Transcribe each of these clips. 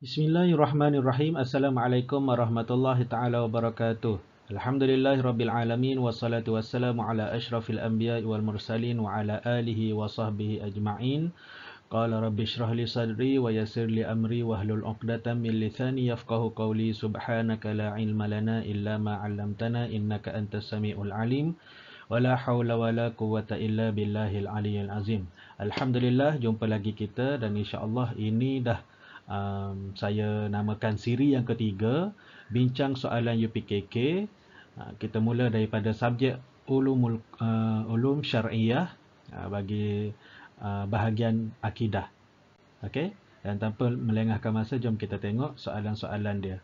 Bismillahirrahmanirrahim. Assalamualaikum warahmatullahi taala wabarakatuh. Alhamdulillahirabbil alamin wassalatu wassalamu ala asyrafil anbiya'i wal mursalin wa ala alihi wa sahbihi ajma'in. Qala rabbi shrah li sadri wa yassir li amri wahlul 'uqdatam min lisani yafqahu qawli. Subhanaka la ilma lana illa ma 'allamtana innaka antas samiul alim. Wala haula wala quwwata illa billahil aliyyil azim. Alhamdulillah, jumpa lagi kita dan insya-Allah ini dah saya namakan siri yang ketiga, bincang soalan UPKK. Kita mula daripada subjek ulum syar'iyah bagi bahagian akidah. Okey, dan tanpa melengahkan masa, jom kita tengok soalan-soalan dia.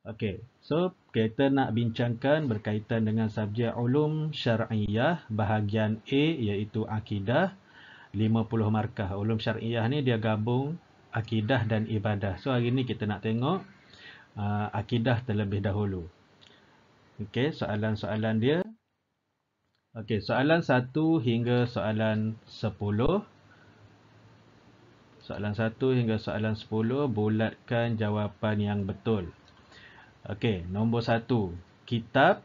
Okey, so kita nak bincangkan berkaitan dengan subjek ulum syar'iyah bahagian A, iaitu akidah, 50 markah. Ulum syar'iyah ni dia gabung akidah dan ibadah. So hari ni kita nak tengok akidah terlebih dahulu. Okey, soalan-soalan dia. Okey, soalan 1 hingga soalan 10. Soalan 1 hingga soalan 10, bulatkan jawapan yang betul. Okey, nombor 1. Kitab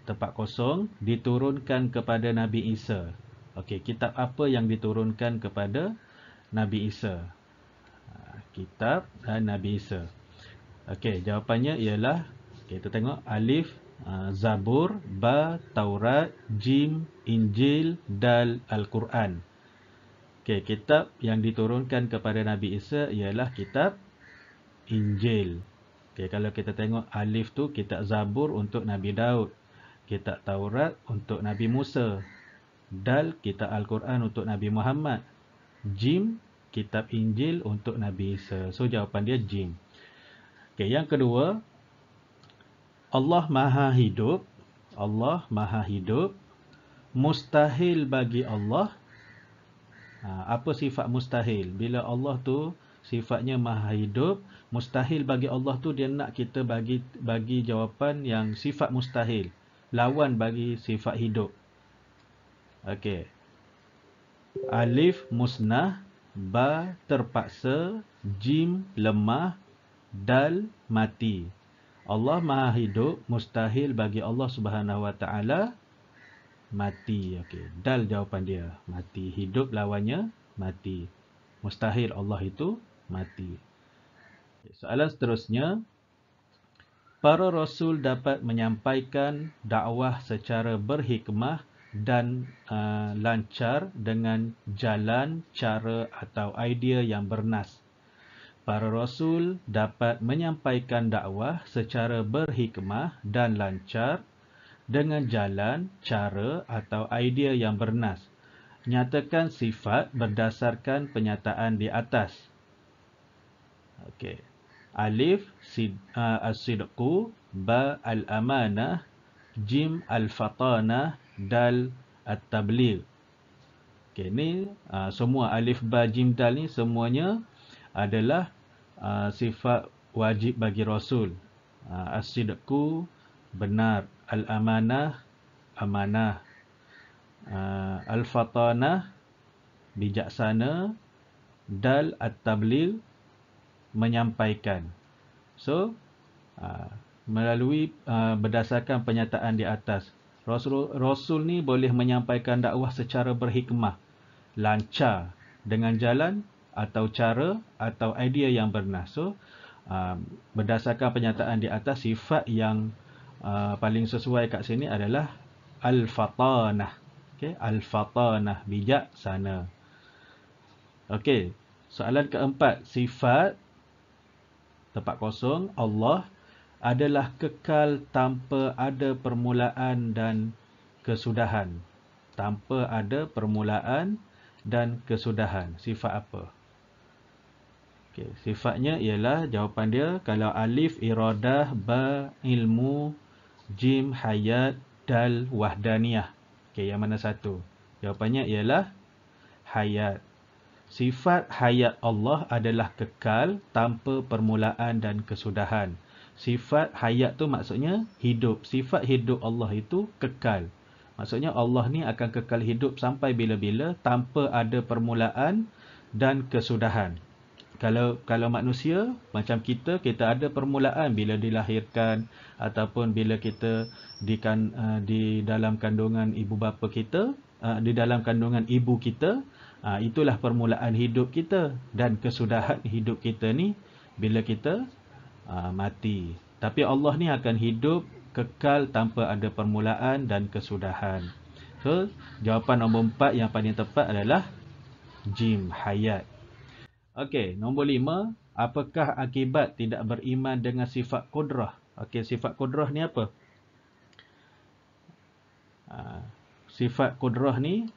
tempat kosong diturunkan kepada Nabi Isa. Okey, kitab apa yang diturunkan kepada Nabi Isa? Kitab Nabi Isa. Okey, jawapannya ialah, kita tengok, alif Zabur, ba Taurat, jim Injil, dal Al-Quran. Okey, kitab yang diturunkan kepada Nabi Isa ialah kitab Injil. Okey, kalau kita tengok alif tu kitab Zabur untuk Nabi Daud, kitab Taurat untuk Nabi Musa, dal kitab Al-Quran untuk Nabi Muhammad, jim kitab Injil untuk Nabi Isa. So jawapan dia jim. Okey, yang kedua, Allah Maha Hidup. Allah Maha Hidup. Mustahil bagi Allah. Apa sifat mustahil? Bila Allah tu sifatnya Maha Hidup, mustahil bagi Allah tu dia nak kita bagi jawapan yang sifat mustahil, lawan bagi sifat hidup. Okey. Alif musnah, ba terpaksa, jim lemah, dal mati. Allah Maha Hidup, mustahil bagi Allah Subhanahu Wa Taala mati. Okey, dal jawapan dia, mati. Hidup lawannya mati. Mustahil Allah itu mati. Okay, soalan seterusnya, para rasul dapat menyampaikan dakwah secara berhikmah dan lancar dengan jalan, cara atau idea yang bernas. Para rasul dapat menyampaikan dakwah secara berhikmah dan lancar dengan jalan, cara atau idea yang bernas. Nyatakan sifat berdasarkan penyataan di atas. Okey. Alif as-sidqu, ba al-amanah, jim al-fatanah, dal at-tabligh. Okey, ni semua alif, ba, jim, dal ni semuanya adalah sifat wajib bagi rasul. As-sidqu benar, al-amanah amanah, al-fatanah bijaksana, dal at-tabligh menyampaikan. So melalui berdasarkan penyataan di atas, Rasul ni boleh menyampaikan dakwah secara berhikmah, lancar, dengan jalan atau cara atau idea yang bernas. So berdasarkan penyataan di atas, sifat yang paling sesuai kat sini adalah al-fatanah. Okey, al-fatanah bijaksana. Okey, soalan keempat, sifat tempat kosong Allah adalah kekal tanpa ada permulaan dan kesudahan. Tanpa ada permulaan dan kesudahan. Sifat apa? Okey, sifatnya ialah, jawapan dia, kalau alif iradah, ba ilmu, jim hayat, dal wahdaniyah. Okey, yang mana satu? Jawapannya ialah hayat. Sifat hayat Allah adalah kekal tanpa permulaan dan kesudahan. Sifat hayat tu maksudnya hidup. Sifat hidup Allah itu kekal. Maksudnya Allah ni akan kekal hidup sampai bila-bila tanpa ada permulaan dan kesudahan. Kalau manusia macam kita ada permulaan bila dilahirkan ataupun bila kita di dalam kandungan ibu bapa kita, di dalam kandungan ibu kita, itulah permulaan hidup kita, dan kesudahan hidup kita ni bila kita mati. Tapi Allah ni akan hidup kekal tanpa ada permulaan dan kesudahan. So, jawapan nombor 4 yang paling tepat adalah jim, hayat. Okey, nombor 5, apakah akibat tidak beriman dengan sifat kudrah? Okey, sifat kudrah ni apa? Sifat kudrah ni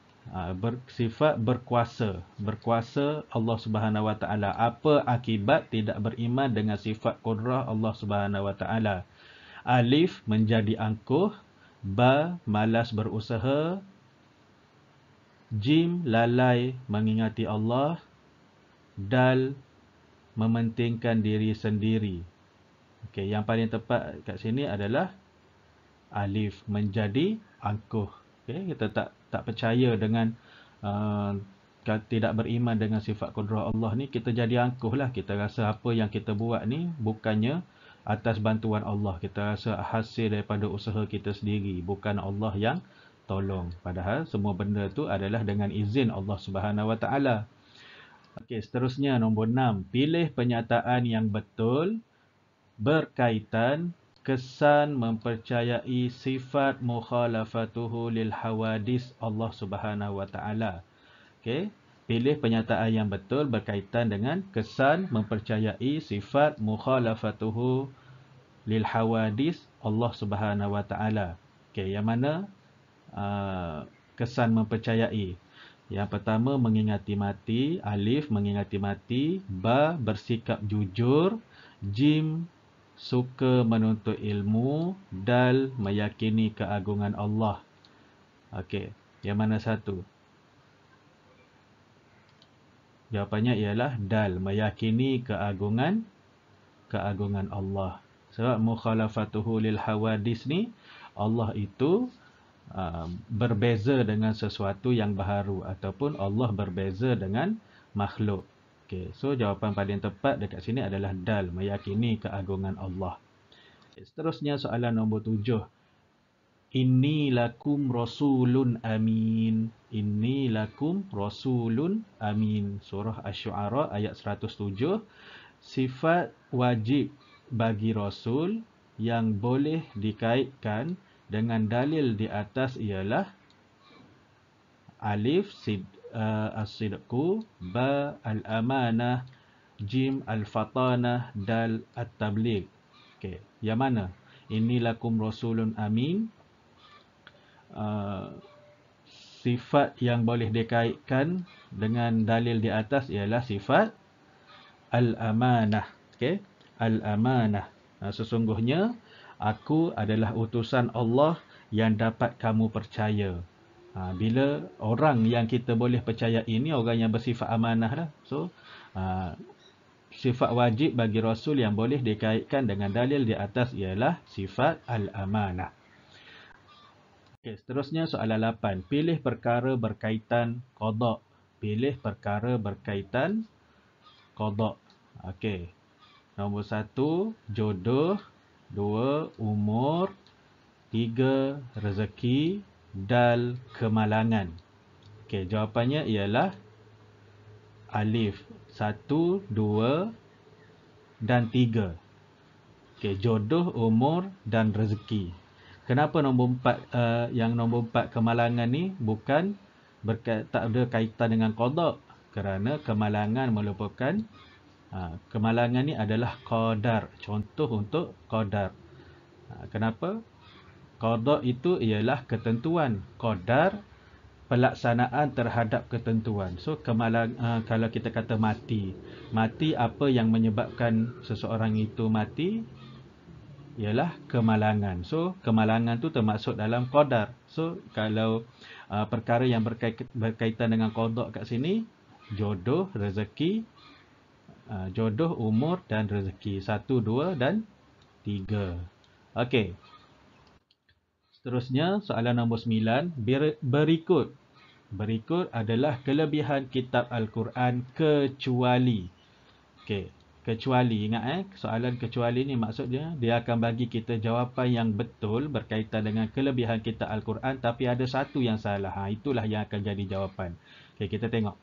sifat berkuasa. Berkuasa Allah Subhanahu Wa Taala. Apa akibat tidak beriman dengan sifat kudrah Allah Subhanahu Wa Taala? Alif, menjadi angkuh. Ba, malas berusaha. Jim, lalai mengingati Allah. Dal, mementingkan diri sendiri. Okey, yang paling tepat kat sini adalah alif, menjadi angkuh. Okey, kita tak percaya dengan tidak beriman dengan sifat kudrah Allah ni, kita jadi angkuh lah. Kita rasa apa yang kita buat ni bukannya atas bantuan Allah. Kita rasa hasil daripada usaha kita sendiri, bukan Allah yang tolong. Padahal semua benda tu adalah dengan izin Allah Subhanahu Wa Taala. Okey, seterusnya nombor 6. Pilih penyataan yang betul berkaitan kesan mempercayai sifat mukhalafatuhu lil hawadis Allah Subhanahu Wa Taala. Okey, pilih penyataan yang betul berkaitan dengan kesan mempercayai sifat mukhalafatuhu lil hawadis Allah Subhanahu Wa Taala. Okey, yang mana kesan mempercayai? Yang pertama, mengingati mati. Alif, mengingati mati. Ba, bersikap jujur. Jim, suka menuntut ilmu. Dal, meyakini keagungan Allah. Okey, yang mana satu? Jawapannya ialah dal, meyakini keagungan Allah. Sebab mukhalafatuhu lil hawadis ni, Allah itu berbeza dengan sesuatu yang baharu, ataupun Allah berbeza dengan makhluk. Okey, so jawapan paling tepat dekat sini adalah dal, meyakini keagungan Allah. Seterusnya soalan nombor 7. Inni lakum rasulun amin. Inni lakum rasulun amin. Surah Asy-Syu'ara ayat 107. Sifat wajib bagi rasul yang boleh dikaitkan dengan dalil di atas ialah alif, as-sidqu. Ba, al-amanah. Jim, al-fatanah. Dal, at-tabligh. Okey, yang mana? Inni lakum rasulun amin. Sifat yang boleh dikaitkan dengan dalil di atas ialah sifat al-amanah. Okey, al-amanah. Sesungguhnya aku adalah utusan Allah yang dapat kamu percaya. Bila orang yang kita boleh percaya ini orang yang bersifat amanah lah. So, sifat wajib bagi Rasul yang boleh dikaitkan dengan dalil di atas ialah sifat al-amanah. Okay, seterusnya soalan 8. Pilih perkara berkaitan qada. Pilih perkara berkaitan qada. Okey. Nombor 1, jodoh. 2, umur. 3, rezeki. Dal, kemalangan. Okey, jawapannya ialah alif. 1, 2 dan 3. Okey, jodoh, umur dan rezeki. Kenapa nombor 4, yang nombor 4 kemalangan ni bukan tak ada kaitan dengan qada? Kerana kemalangan merupakan kemalangan ni adalah qadar. Contoh untuk qadar. Kenapa? Qada itu ialah ketentuan. Qadar pelaksanaan terhadap ketentuan. So kalau kita kata mati. Mati, apa yang menyebabkan seseorang itu mati? Ialah kemalangan. So kemalangan tu termasuk dalam qadar. So kalau perkara yang berkaitan dengan qada kat sini, jodoh, rezeki, jodoh, umur dan rezeki. 1, 2 dan 3. Okey. Seterusnya soalan nombor 9. Berikut adalah kelebihan kitab Al-Quran kecuali. Okey. Kecuali, ingat soalan kecuali ni maksudnya dia akan bagi kita jawapan yang betul berkaitan dengan kelebihan kitab Al-Quran, tapi ada satu yang salah. Itulah yang akan jadi jawapan. Okey, kita tengok.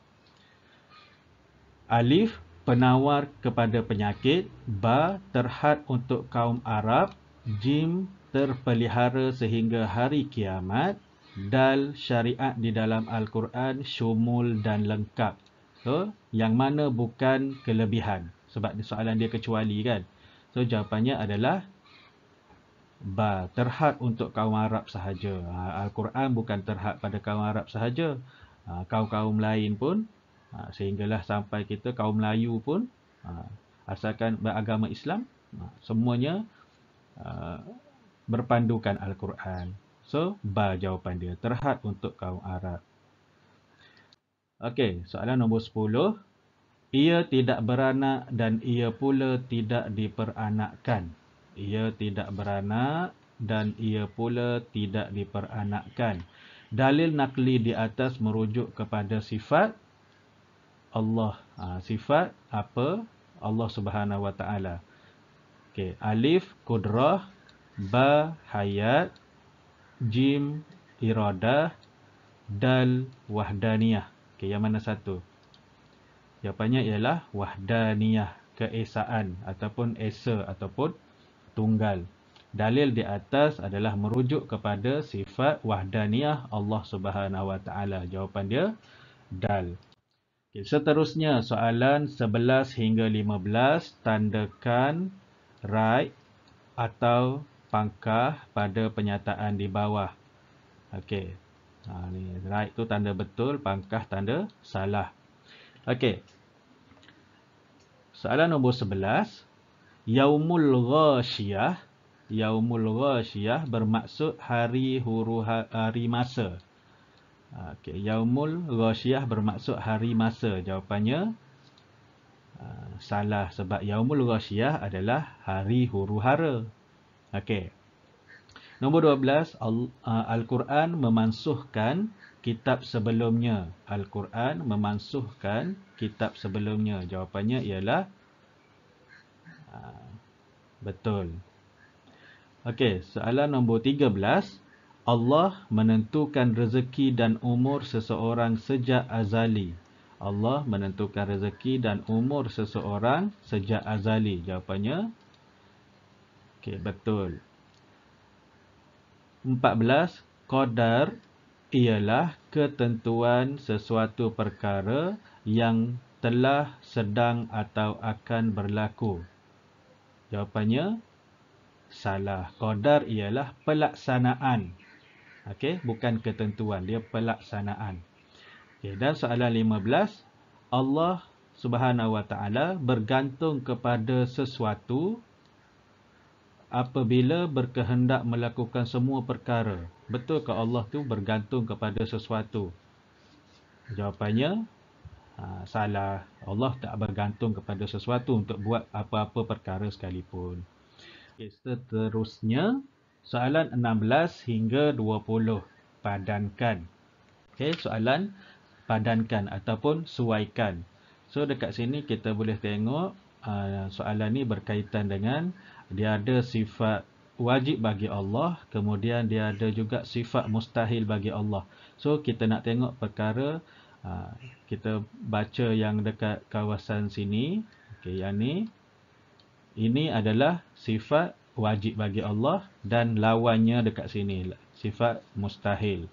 Alif, penawar kepada penyakit. Ba, terhad untuk kaum Arab. Jim, terpelihara sehingga hari kiamat. Dal, syariat di dalam Al-Quran syumul dan lengkap. So, yang mana bukan kelebihan? Sebab soalan dia kecuali kan. So, jawapannya adalah ba, terhad untuk kaum Arab sahaja. Al-Quran bukan terhad pada kaum Arab sahaja. Kaum-kaum lain pun, sehinggalah sampai kita kaum Melayu pun, asalkan beragama Islam, semuanya berpandukan Al-Quran. So, ba jawapan dia. Terhad untuk kaum Arab. Okey, soalan nombor 10. Ia tidak beranak dan ia pula tidak diperanakkan. Ia tidak beranak dan ia pula tidak diperanakkan. Dalil nakli di atas merujuk kepada sifat Allah. Sifat apa? Allah Subhanahu Wa Taala. Okey, alif kudrah, ba hayat, jim iradah, dal wahdaniyah. Okey, yang mana satu? Jawapannya ialah wahdaniyah, keesaan ataupun esa ataupun tunggal. Dalil di atas adalah merujuk kepada sifat wahdaniyah Allah Subhanahu Wa Taala. Jawapan dia dal. Okay, seterusnya soalan 11 hingga 15, tandakan right atau pangkah pada penyataan di bawah. Okey. Ni right tu tanda betul, pangkah tanda salah. Okey. Soalan nombor 11. Yaumul Ghashiyah. Yaumul Ghashiyah bermaksud hari masa. Okey, Yaumul Ghashiyah bermaksud hari masa. Jawapannya salah, sebab Yaumul Ghashiyah adalah hari huru-hara. Okey. Nombor 12, Al-Quran memansuhkan kitab sebelumnya. Al-Quran memansuhkan kitab sebelumnya. Jawapannya ialah betul. Okey, soalan nombor 13. Allah menentukan rezeki dan umur seseorang sejak azali. Allah menentukan rezeki dan umur seseorang sejak azali. Jawapannya okey, betul. 14. Qadar ialah ketentuan sesuatu perkara yang telah, sedang atau akan berlaku. Jawapannya salah. Qadar ialah pelaksanaan. Okey, bukan ketentuan, dia pelaksanaan. Okey, dan soalan 15. Allah Subhanahu Wa Taala bergantung kepada sesuatu apabila berkehendak melakukan semua perkara. Betul ke Allah tu bergantung kepada sesuatu? Jawapannya salah. Allah tak bergantung kepada sesuatu untuk buat apa-apa perkara sekalipun. Okay, seterusnya soalan 16 hingga 20. Padankan. Okay, soalan padankan ataupun suaikan. So dekat sini kita boleh tengok soalan ni berkaitan dengan dia ada sifat wajib bagi Allah, kemudian dia ada juga sifat mustahil bagi Allah. So kita nak tengok perkara, kita baca yang dekat kawasan sini. Okey, yang ni, ini adalah sifat wajib bagi Allah dan lawannya dekat sini, sifat mustahil.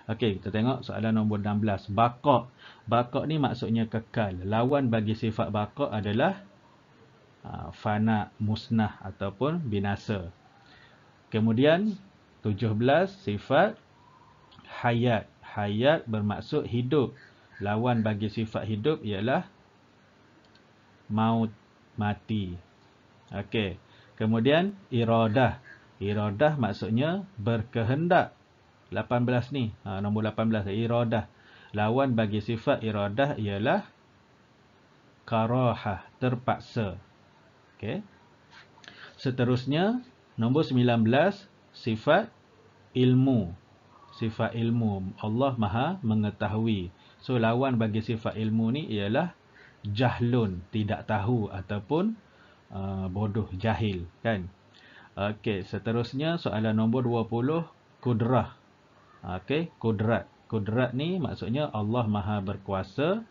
Okey, kita tengok soalan nombor 16. Baqa'. Baqa' ni maksudnya kekal. Lawan bagi sifat baqa' adalah fana, musnah ataupun binasa. Kemudian 17, sifat hayat. Hayat bermaksud hidup. Lawan bagi sifat hidup ialah maut, mati. Okey. Kemudian iradah. Iradah maksudnya berkehendak. 18 ni, nombor 18, iradah. Lawan bagi sifat iradah ialah karahah, terpaksa. Okey. Seterusnya nombor 19, sifat ilmu. Sifat ilmu, Allah Maha mengetahui. So lawan bagi sifat ilmu ni ialah jahlun, tidak tahu, ataupun bodoh, jahil, kan? Okey, seterusnya soalan nombor 20, kudrah. Okey, kudrat. Kudrat ni maksudnya Allah Maha berkuasa.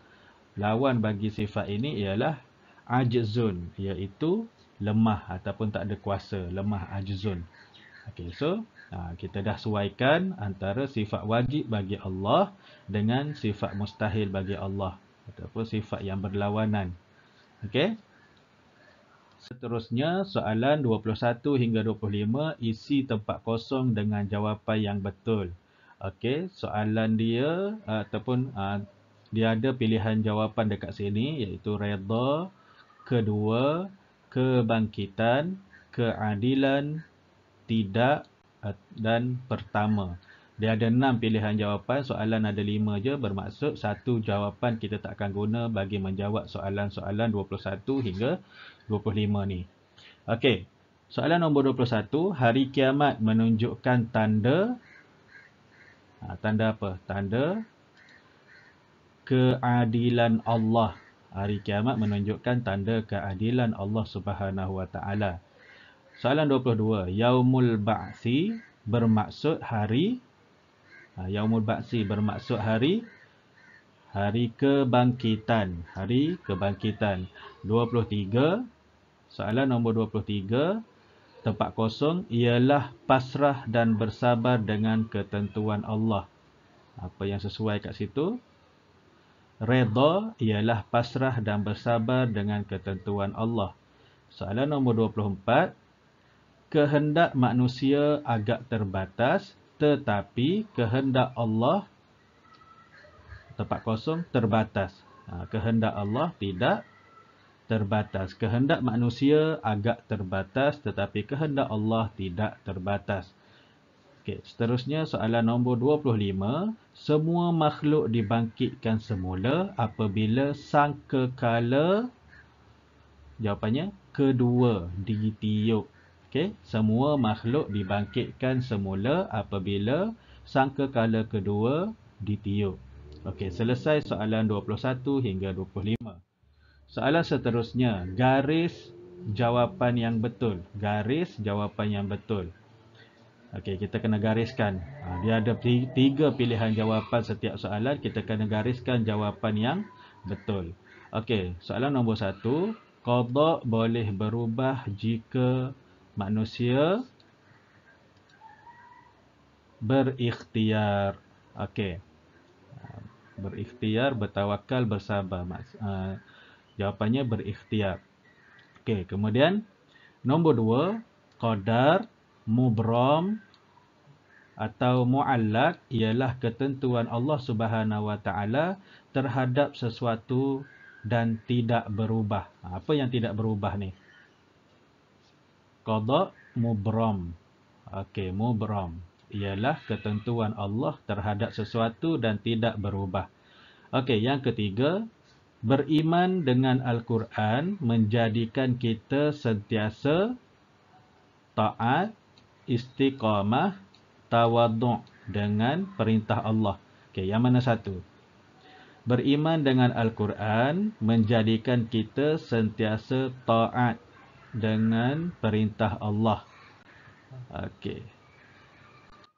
Lawan bagi sifat ini ialah ajzun, iaitu lemah ataupun tak ada kuasa, lemah, ajzun. Okey, so kita dah sesuaikan antara sifat wajib bagi Allah dengan sifat mustahil bagi Allah ataupun sifat yang berlawanan. Okey. Seterusnya soalan 21 hingga 25, isi tempat kosong dengan jawapan yang betul. Okey, soalan dia ataupun dia ada pilihan jawapan dekat sini iaitu redha, kedua, kebangkitan, keadilan, tidak dan pertama. Dia ada 6 pilihan jawapan, soalan ada 5 je, bermaksud satu jawapan kita tak akan guna bagi menjawab soalan-soalan 21 hingga 25 ni. Okey, soalan nombor 21, hari kiamat menunjukkan tanda tanda apa? Tanda keadilan Allah. Hari kiamat menunjukkan tanda keadilan Allah Subhanahu Wa Taala. Soalan 22, Yaumul Ba'si bermaksud hari Yaumul Ba'si bermaksud hari kebangkitan, hari kebangkitan. 23, soalan nombor 23, tempat kosong ialah pasrah dan bersabar dengan ketentuan Allah. Apa yang sesuai kat situ? Redha ialah pasrah dan bersabar dengan ketentuan Allah. Soalan nombor 24, kehendak manusia agak terbatas, tetapi kehendak Allah, tempat kosong, terbatas. Kehendak Allah tidak terbatas. Kehendak manusia agak terbatas, tetapi kehendak Allah tidak terbatas. Okey, seterusnya soalan nombor 25. Semua makhluk dibangkitkan semula apabila sangkakala, jawapannya, kedua ditiup. Okey, semua makhluk dibangkitkan semula apabila sangkakala kedua ditiup. Okey, selesai soalan 21 hingga 25. Soalan seterusnya, garis jawapan yang betul. Garis jawapan yang betul. Okey, kita kena gariskan. Dia ada 3 pilihan jawapan setiap soalan. Kita kena gariskan jawapan yang betul. Okey, soalan nombor 1. Qada boleh berubah jika manusia berikhtiar. Okey. Berikhtiar, bertawakal, bersabar. Jawapannya berikhtiar. Okey, kemudian nombor 2, qadar, mubram atau muallaq ialah ketentuan Allah Subhanahu Wa Taala terhadap sesuatu dan tidak berubah. Apa yang tidak berubah ni? Qada, mubram. Okey, mubram ialah ketentuan Allah terhadap sesuatu dan tidak berubah. Okey, yang ketiga, beriman dengan Al-Quran menjadikan kita sentiasa taat, istiqamah, tawaduk dengan perintah Allah. Okey, yang mana satu? Beriman dengan Al-Quran menjadikan kita sentiasa taat dengan perintah Allah. Okey.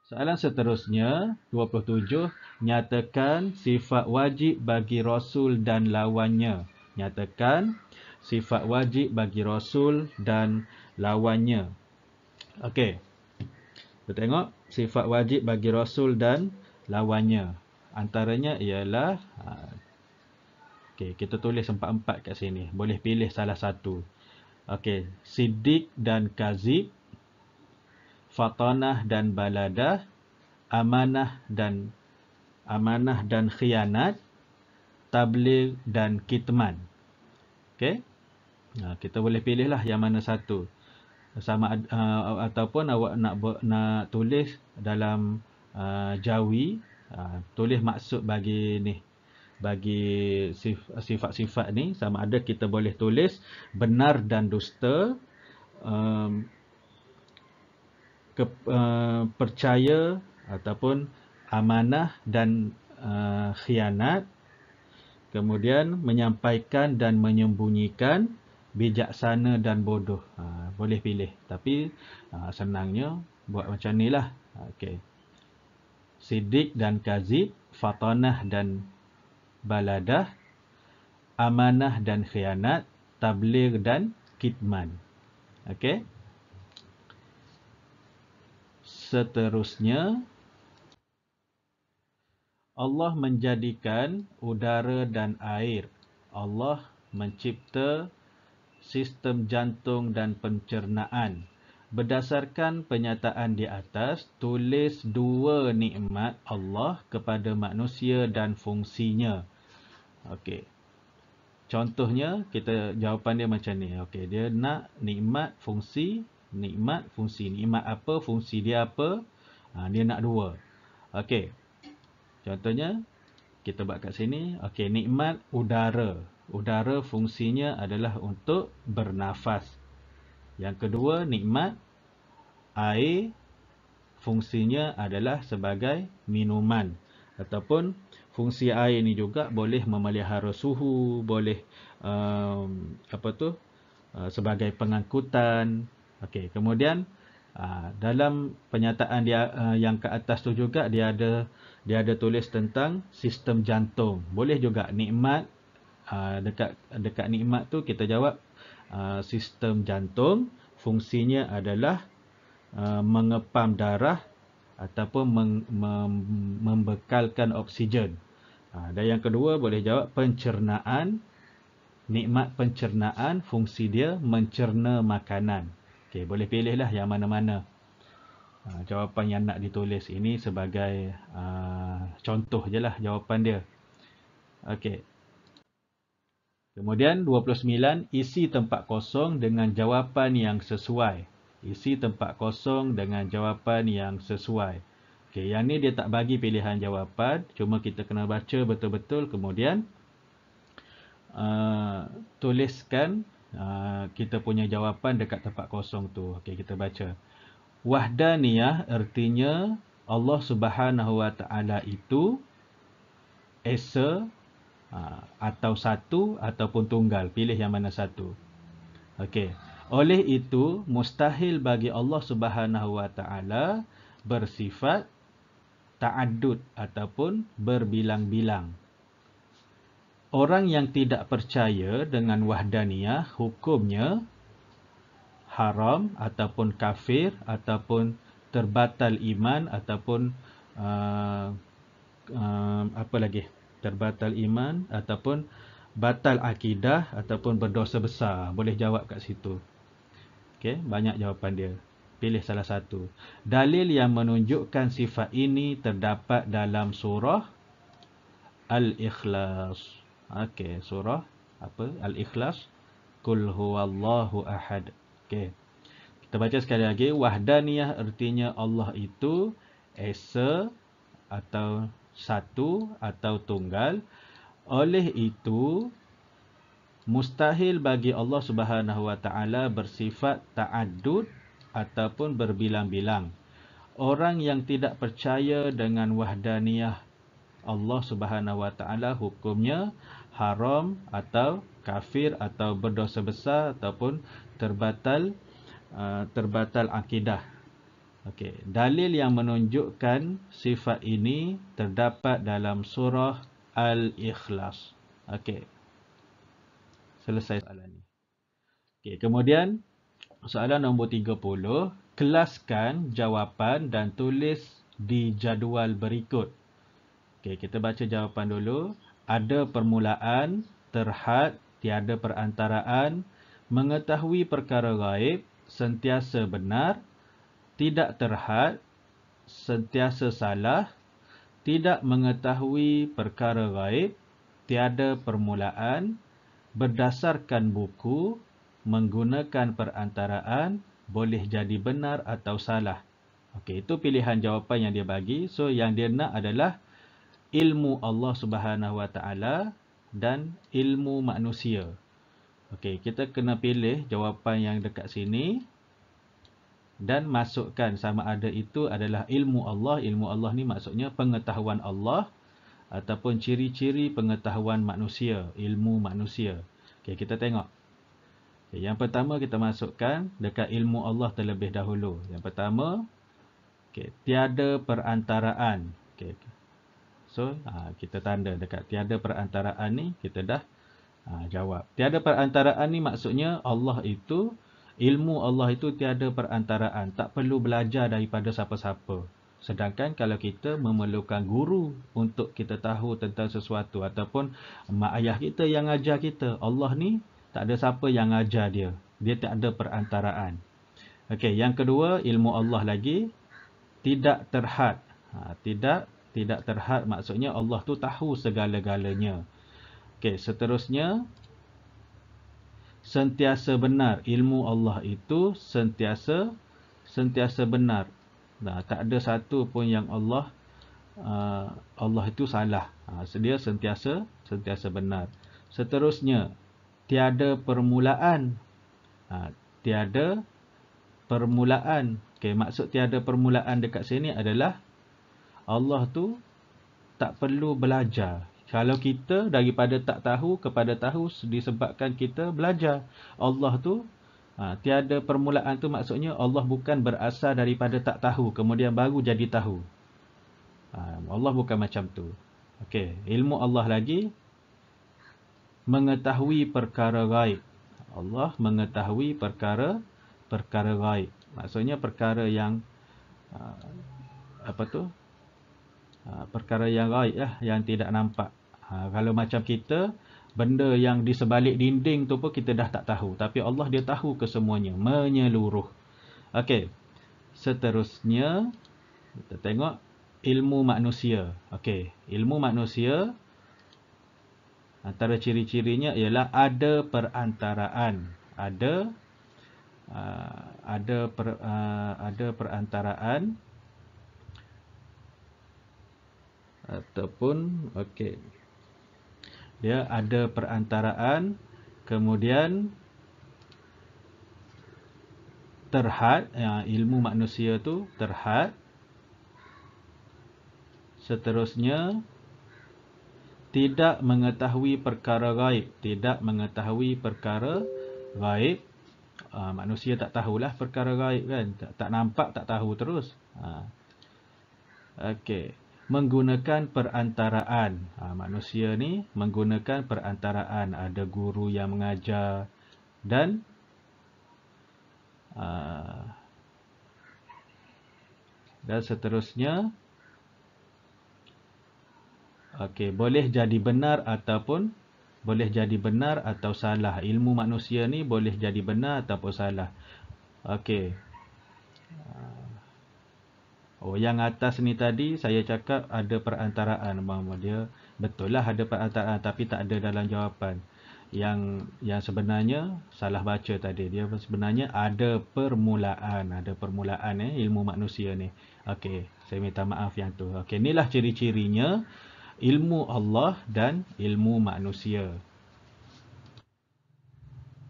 Soalan seterusnya, 27, nyatakan sifat wajib bagi Rasul dan lawannya. Nyatakan sifat wajib bagi Rasul dan lawannya. Okey. Kita tengok sifat wajib bagi Rasul dan lawannya. Antaranya ialah okey, kita tulis 4 kat sini. Boleh pilih salah satu. Okey, siddiq dan kazib, fatanah dan baladah, amanah dan khianat, tabligh dan kitman. Okey. Kita boleh pilihlah yang mana satu. Sama ataupun awak nak tulis dalam jawi, tulis maksud bagi ni, bagi sifat-sifat ni, sama ada kita boleh tulis benar dan dusta, percaya ataupun amanah dan khianat, Kemudian menyampaikan dan menyembunyikan, bijaksana dan bodoh. Boleh pilih. Tapi senangnya buat macam ni lah. Okey. Siddiq dan kazib, fatanah dan baladah, amanah dan khianat, tabligh dan kitman. Okey. Seterusnya, Allah menjadikan udara dan air. Allah mencipta sistem jantung dan pencernaan. Berdasarkan penyataan di atas, tulis dua nikmat Allah kepada manusia dan fungsinya. Okey. Contohnya, jawapan dia macam ni. Okey, dia nak nikmat, fungsi, nikmat, fungsi. Nikmat apa, fungsi dia apa? Dia nak dua. Okey. Contohnya, kita buat kat sini. Okey, nikmat udara. Udara fungsinya adalah untuk bernafas. Yang kedua, nikmat air fungsinya adalah sebagai minuman. Ataupun fungsi air ni juga boleh memelihara suhu, boleh sebagai pengangkutan. Okey, kemudian dalam penyataan dia yang ke atas tu juga dia ada tulis tentang sistem jantung. Boleh juga nikmat, dekat nikmat tu kita jawab sistem jantung fungsinya adalah mengepam darah ataupun membekalkan oksigen. Dan yang kedua boleh jawab pencernaan. Nikmat pencernaan fungsi dia mencerna makanan. Okey, boleh pilihlah yang mana-mana jawapan yang nak ditulis. Ini sebagai contoh je lah jawapan dia. Okey. Kemudian 29, isi tempat kosong dengan jawapan yang sesuai. Isi tempat kosong dengan jawapan yang sesuai. Okey, yang ni dia tak bagi pilihan jawapan. Cuma kita kena baca betul-betul. Kemudian tuliskan kita punya jawapan dekat tempat kosong tu. Okey, kita baca. Wahdaniyah artinya Allah Subhanahu Wa Taala itu esa atau satu ataupun tunggal. Pilih yang mana satu. Okey. Oleh itu mustahil bagi Allah Subhanahu Wa Taala bersifat ta'addud ataupun berbilang-bilang. Orang yang tidak percaya dengan wahdaniyah hukumnya haram ataupun kafir ataupun terbatal iman ataupun apa lagi? Terbatal iman ataupun batal akidah ataupun berdosa besar. Boleh jawab kat situ. Okey, banyak jawapan dia. Pilih salah satu. Dalil yang menunjukkan sifat ini terdapat dalam surah Al-Ikhlas. Okey, surah apa? Al-Ikhlas. Qul huwallahu ahad. Okey. Kita baca sekali lagi. Wahdaniyah artinya Allah itu esa atau satu atau tunggal. Oleh itu mustahil bagi Allah Subhanahu Wa Taala bersifat ta'addud ataupun berbilang-bilang. Orang yang tidak percaya dengan wahdaniyah Allah Subhanahu Wa Taala hukumnya haram atau kafir atau berdosa besar ataupun terbatal akidah. Okey, dalil yang menunjukkan sifat ini terdapat dalam surah Al-Ikhlas. Okey. Selesai soalan ni. Okey, kemudian soalan nombor 30, kelaskan jawapan dan tulis di jadual berikut. Okey, kita baca jawapan dulu. Ada permulaan, terhad, tiada perantaraan, mengetahui perkara gaib, sentiasa benar, tidak terhad, sentiasa salah, tidak mengetahui perkara gaib, tiada permulaan, berdasarkan buku, menggunakan perantaraan, boleh jadi benar atau salah. Okey, itu pilihan jawapan yang dia bagi. So, yang dia nak adalah ilmu Allah Subhanahu Wa Taala dan ilmu manusia. Okey, kita kena pilih jawapan yang dekat sini dan masukkan sama ada itu adalah ilmu Allah. Ilmu Allah ni maksudnya pengetahuan Allah ataupun ciri-ciri pengetahuan manusia, ilmu manusia. Okey, kita tengok. Okay, yang pertama kita masukkan dekat ilmu Allah terlebih dahulu. Yang pertama, tiada perantaraan. So, kita tanda dekat tiada perantaraan ni, kita dah jawab. Tiada perantaraan ni maksudnya Allah itu, ilmu Allah itu tiada perantaraan. Tak perlu belajar daripada siapa-siapa. Sedangkan kalau kita memerlukan guru untuk kita tahu tentang sesuatu, ataupun mak ayah kita yang ajar kita, Allah ni tak ada siapa yang ajar dia. Dia tak ada perantaraan. Okey, yang kedua, ilmu Allah lagi tidak terhad. Tidak terhad maksudnya Allah tu tahu segala-galanya. Okey, seterusnya, sentiasa benar. Ilmu Allah itu sentiasa benar. Tak ada satu pun yang Allah itu salah. Dia sentiasa benar. Seterusnya, tiada permulaan. Tiada permulaan. Okey, maksud tiada permulaan dekat sini adalah Allah tu tak perlu belajar. Kalau kita daripada tak tahu kepada tahu disebabkan kita belajar. Allah tu tiada permulaan tu maksudnya Allah bukan berasal daripada tak tahu kemudian baru jadi tahu. Allah bukan macam tu. Okey, ilmu Allah lagi mengetahui perkara gaib. Allah mengetahui perkara gaib. Maksudnya perkara yang perkara yang gaib lah, yang tidak nampak. Kalau macam kita, benda yang di sebalik dinding tu pun kita dah tak tahu. Tapi Allah dia tahu kesemuanya, menyeluruh. Okey. Seterusnya, kita tengok ilmu manusia. Okey, ilmu manusia, antara ciri-cirinya ialah ada perantaraan. Ada perantaraan. Ataupun, okey, dia ada perantaraan, kemudian terhad, ilmu manusia tu terhad. Seterusnya, tidak mengetahui perkara gaib. Tidak mengetahui perkara gaib. Manusia tak tahulah perkara gaib kan. Tak nampak, tak tahu terus. Okey. Menggunakan perantaraan. Manusia ni menggunakan perantaraan. Ada guru yang mengajar. Dan seterusnya. Okey, boleh jadi benar ataupun boleh jadi benar atau salah. Ilmu manusia ni boleh jadi benar ataupun salah. Okey. Yang atas ni tadi saya cakap ada perantaraan. Dia betul lah ada perantaraan tapi tak ada dalam jawapan. Yang sebenarnya salah baca tadi. Dia sebenarnya ada permulaan. Ada permulaan ilmu manusia ni. Okey, saya minta maaf yang tu. Okey, inilah ciri-cirinya ilmu Allah dan ilmu manusia.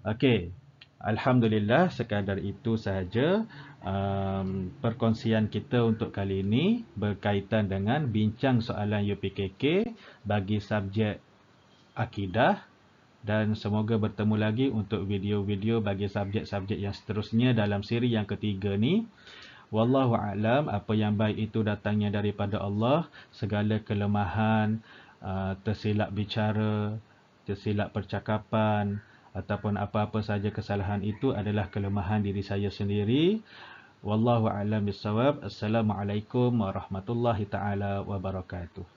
Okey, alhamdulillah sekadar itu sahaja perkongsian kita untuk kali ini berkaitan dengan bincang soalan UPKK bagi subjek akidah, dan semoga bertemu lagi untuk video-video bagi subjek-subjek yang seterusnya dalam siri yang ketiga ni. Wallahu a'lam, apa yang baik itu datangnya daripada Allah. Segala kelemahan, tersilap bicara, tersilap percakapan ataupun apa-apa saja kesalahan itu adalah kelemahan diri saya sendiri. Wallahu a'lam bissawab. Assalamualaikum warahmatullahi taala wabarakatuh.